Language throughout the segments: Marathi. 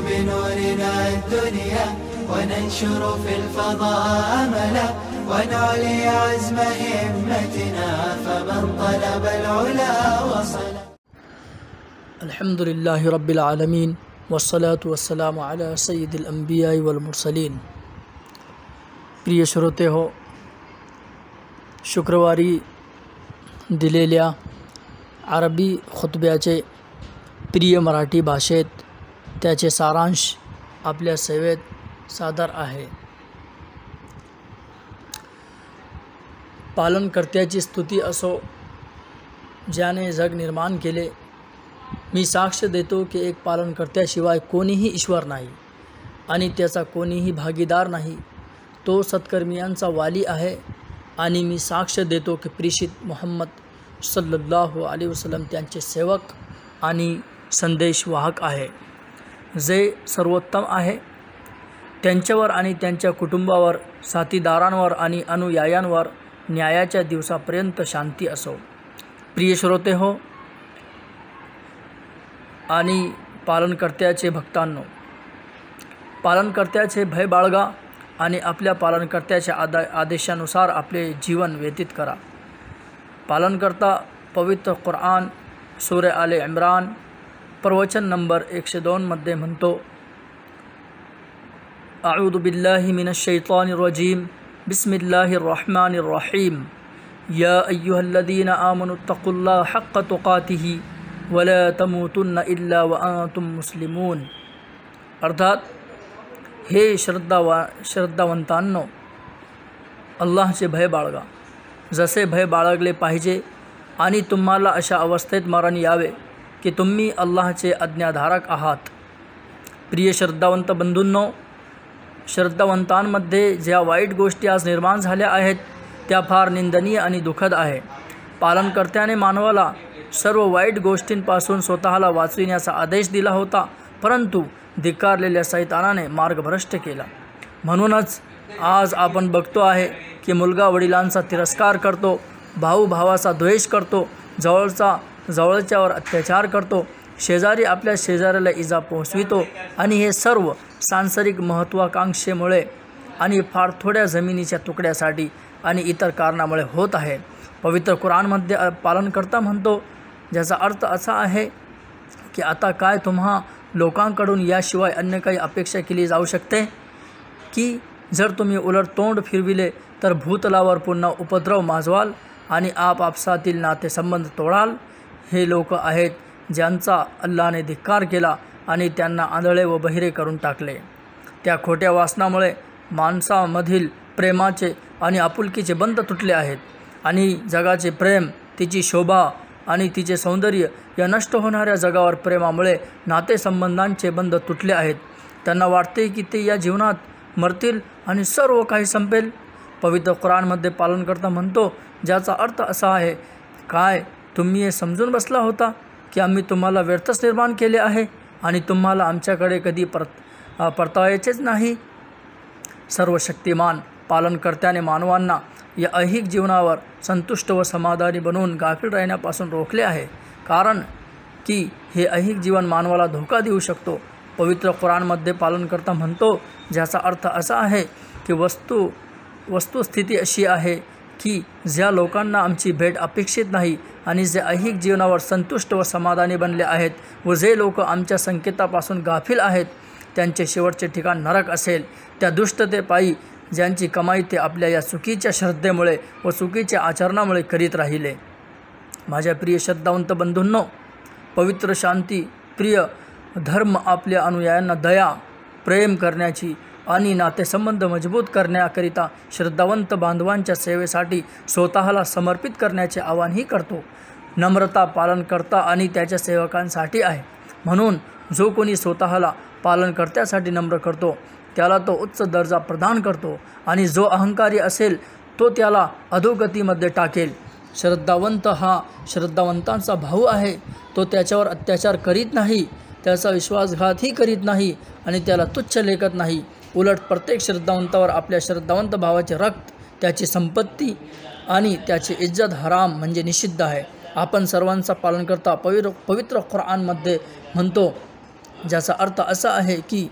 بنورنا الدنيا وننشر في الفضاء أملا ونعلي عزم همتنا فمن طلب العلا وصل. الحمد لله رب العالمين والصلاة والسلام على سيد الأنبياء والمرسلين. प्रिय श्रोते हो, शुक्रवारी दिलेल्या अरबी खुतब्याचे प्रिय मराठी भाषेत त्याचे सारांश आपल्या सेवेत सादर आहे. पालनकर्त्याची स्तुती असो ज्याने जग निर्माण केले. मी साक्ष देतो की एक पालनकर्त्याशिवाय कोणीही ईश्वर नाही आणि त्याचा कोणीही भागीदार नाही. तो सत्कर्मियांचा वाली आहे आणि मी साक्ष देतो की प्रेषित मुहम्मद सल्लल्लाहु अलैहि वसल्लम त्यांचे सेवक आणि संदेशवाहक आहे. जे सर्वोत्तम आहे. त्यांच्यावर आणि त्यांच्या कुटुंबावर, साथीदारांवर आणि अनुयायांवर न्यायाच्या दिवसापर्यंत शांती असो. प्रिय श्रोते हो आणि पालनकर्त्याचे भक्तांनो, पालनकर्त्याचे भय बाळगा आणि आपल्या पालनकर्त्याच्या आदेशानुसार आपले जीवन व्यतीत करा. पालनकर्ता पवित्र कुराण सूरे आले इम्रान प्रवचन नंबर 102 मध्ये म्हणतो, अऊदु बिल्लाहि मिनश शैतानिर रजीम बिस्मिल्लाहिर रहमानिर रहीम या अय्युहल्लज़ीना आमनुत्तक़ुल्लाह हक़्क़ तुक़ातिही वला तमूतुन्न इल्ला व अंतुम मुस्लिमून. अर्थात, हे श्रद्धावंतांनो, अल्लाहचे भय बाळगा जसे भय बाळगले पाहिजे आणि तुम्हाला अशा अवस्थेत मरण यावे की तुम्ही अल्लाहचे आज्ञाधारक आहात. प्रिय श्रद्धावंत बंधूंनो, श्रद्धावंतांमध्ये ज्या वाईट गोष्टी आज निर्माण झाल्या आहेत त्या फार निंदनीय आणि दुःखद आहे. पालनकर्त्याने मानवाला सर्व वाईट गोष्टींपासून स्वतःला वाचविण्याचा आदेश दिला होता, परंतु धिक्कारलेल्या शैतानाने मार्गभ्रष्ट केला. म्हणूनच आज आपण बघतो आहे की मुलगा वडिलांचा तिरस्कार करतो, भाऊ भावाचा द्वेष करतो, जवळच्यावर अत्याचार करतो, शेजारी आपल्या शेजाऱ्याला इजा पोहोचवितो आणि हे सर्व सांसारिक महत्त्वाकांक्षेमुळे आणि फार थोड्या जमिनीच्या तुकड्यासाठी आणि इतर कारणामुळे होत आहे. पवित्र कुराणमध्ये पालनकर्ता म्हणतो, ज्याचा अर्थ असा आहे की आता काय तुम्हा लोकांकडून याशिवाय अन्य काही अपेक्षा केली जाऊ शकते की जर तुम्ही उलट तोंड फिरविले तर भूतलावर पुन्हा उपद्रव माजवाल आणि आपसातील नातेसंबंध तोडाल. हे लोक आहेत ज्यांचा अल्लाने धिक्कार केला आणि त्यांना आंधळे व बहिरे करून टाकले. त्या खोट्या वासनामुळे माणसामधील प्रेमाचे आणि आपुलकीचे बंध तुटले आहेत आणि जगाचे प्रेम, तिची शोभा आणि तिचे सौंदर्य या नष्ट होणाऱ्या जगावर प्रेमामुळे नातेसंबंधांचे बंध तुटले आहेत. त्यांना वाटते की ते या जीवनात मरतील आणि सर्व काही संपेल. पवित्र कुराणमध्ये पालनकर्ता म्हणतो, ज्याचा अर्थ असा आहे, काय तुम्ही हे समजून बसला होता की आम्ही तुम्हाला व्यर्थच निर्माण केले आहे आणि तुम्हाला आमच्याकडे कधी परतावायचेच नाही. सर्वशक्तिमान पालनकर्त्याने मानवांना या ऐहिक जीवनावर संतुष्ट व समाधानी बनवून गाफील राहण्यापासून रोखले आहे, कारण की हे ऐहिक जीवन मानवाला धोका देऊ शकतो. पवित्र कुराणमध्ये पालनकर्ता म्हणतो, ज्याचा अर्थ असा आहे की वस्तुस्थिती अशी आहे की ज्या लोकांना आमची भेट अपेक्षित नाही आणि जे ऐहिक जीवनावर संतुष्ट व समाधानी बनले आहेत व जे लोक आमच्या संकेतापासून गाफील आहेत त्यांचे शेवटचे ठिकाण नरक असेल. त्या दुष्टतेपायी ज्यांची कमाई ते आपल्या या चुकीच्या श्रद्धेमुळे व चुकीच्या आचरणामुळे करीत राहिले. माझ्या प्रिय श्रद्धावंत बंधूंनो, पवित्र शांती प्रिय धर्म आपल्या अनुयायांना दया, प्रेम करण्याची आणि नातेसंबंध मजबूत करण्याकरिता श्रद्धावंत बांधवांच्या सेवेसाठी स्वतःला समर्पित करण्याचे आवाहनही करतो. नम्रता पालनकर्ता आणि त्याच्या सेवकांसाठी आहे. म्हणून जो कोणी स्वतःला पालनकर्त्यासाठी नम्र करतो त्याला तो उच्च दर्जा प्रदान करतो आणि जो अहंकारी असेल तो त्याला अधोगतीमध्ये टाकेल. श्रद्धावंत हा श्रद्धावंतांचा भाऊ आहे. तो त्याच्यावर अत्याचार करीत नाही, त्याचा विश्वासघातही करीत नाही आणि त्याला तुच्छ लेखत नाही. उलट प्रत्येक श्रद्धावंतावर आपल्या श्रद्धावंत भावाचे रक्त, त्याची संपत्ती आणि त्याची इज्जत हराम म्हणजे निषिद्ध आहे. आपण सर्वांचा पालनकर्ता पवित्र कुराणमध्ये म्हणतो, ज्याचा अर्थ असा आहे की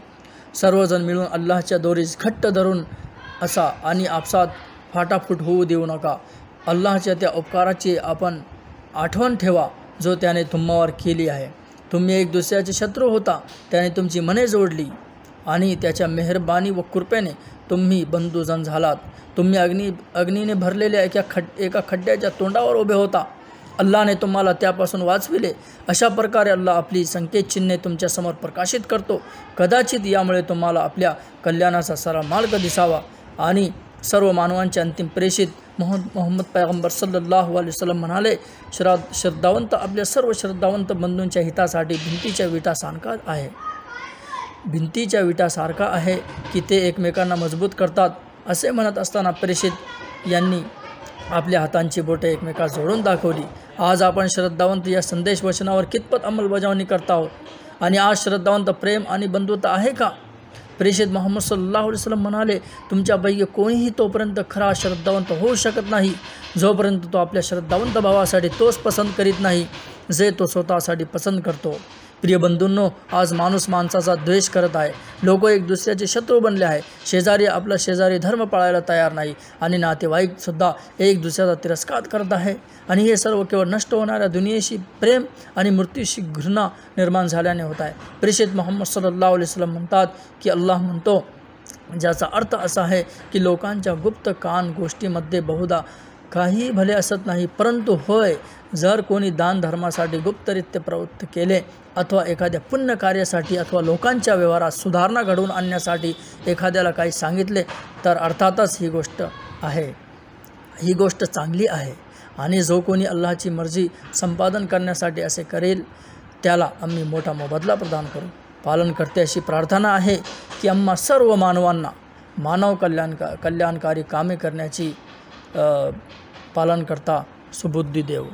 सर्वजण मिळून अल्लाहच्या दोरीस घट्ट धरून असा आणि आपसात फाटाफूट होऊ देऊ नका. अल्लाहच्या त्या उपकाराची आपण आठवण ठेवा जो त्याने तुम्हावर केली आहे. तुम्ही एक दुसऱ्याचे शत्रू होता, त्याने तुमची मने जोडली आणि त्याच्या मेहरबानी व कृपेने तुम्ही बंधुजन झालात. तुम्ही अग्नीने भरलेल्या एका खड्ड्याच्या तोंडावर उभे होता. अल्लाहने तुम्हाला त्यापासून वाचविले. अशा प्रकारे अल्लाह आपली संकेत चिन्हे तुमच्यासमोर प्रकाशित करतो. कदाचित यामुळे तुम्हाला आपल्या कल्याणाचा सारा मार्ग दिसावा. आणि सर्व मानवांचे अंतिम प्रेषित मोहम्मद पैगंबर सल्लल्लाहु अलैहि वसल्लम म्हणाले, श्रद्धावंत आपल्या सर्व श्रद्धावंत बंधूंच्या हितासाठी भिंतीच्या विटासारखा आहे की ते एकमेकांना मजबूत करतात. असे म्हणत असताना प्रेषित यांनी आपल्या हातांची बोटे एकमेकात जोडून दाखवली. आज आपण श्रद्धावंत या संदेश वचनावर कितपत अंमलबजावणी करता आहोत आणि आज श्रद्धावंत प्रेम आणि बंधुता आहे का? प्रेषित मोहम्मद सल्लल्लाहु अलैहि वसल्लम म्हणाले, तुमच्यापैकी कोणीही तोपर्यंत खरा श्रद्धावंत होऊ शकत नाही जोपर्यंत तो आपल्या श्रद्धावंत भावासाठी तोच पसंत करीत नाही जे तो स्वतःसाठी पसंत करतो. प्रिय बंधूंनो, आज माणूस माणसाचा द्वेष करत आहे. लोक एक दुसऱ्याचे शत्रू बनले आहे. शेजारी धर्म पाळायला तयार नाही आणि नातेवाईकसुद्धा एक दुसऱ्याचा तिरस्कार करत आहे. आणि हे सर्व केवळ नष्ट होणाऱ्या दुनियेशी प्रेम आणि मृत्यूशी घृणा निर्माण झाल्याने होत आहे. प्रेषित मोहम्मद सल्लल्लाहु अलैहि वसल्लम म्हणतात की अल्लाह म्हणतो, ज्याचा अर्थ असा आहे की लोकांच्या गुप्त कान गोष्टीमध्ये बहुधा काही भले असत नाही, परंतु होय, जर कोणी दान धर्मासाठी गुप्तरित्य प्रवृत्त केले अथवा एखाद्या पुण्य कार्यासाठी अथवा लोकांच्या व्यवहारात सुधारणा घडवून आणण्यासाठी एखाद्याला काही सांगितले तर अर्थातच ही गोष्ट चांगली आहे. आणि जो कोणी अल्लाहची मर्जी संपादन करण्यासाठी असे करेल त्याला आम्ही मोठा मोबदला प्रदान करू. पालनकर्त्याशी प्रार्थना आहे की आम्हा सर्व मानवांना मानव कल्याणकारी कामे करण्याची पालनकर्ता सुबुद्धी देव.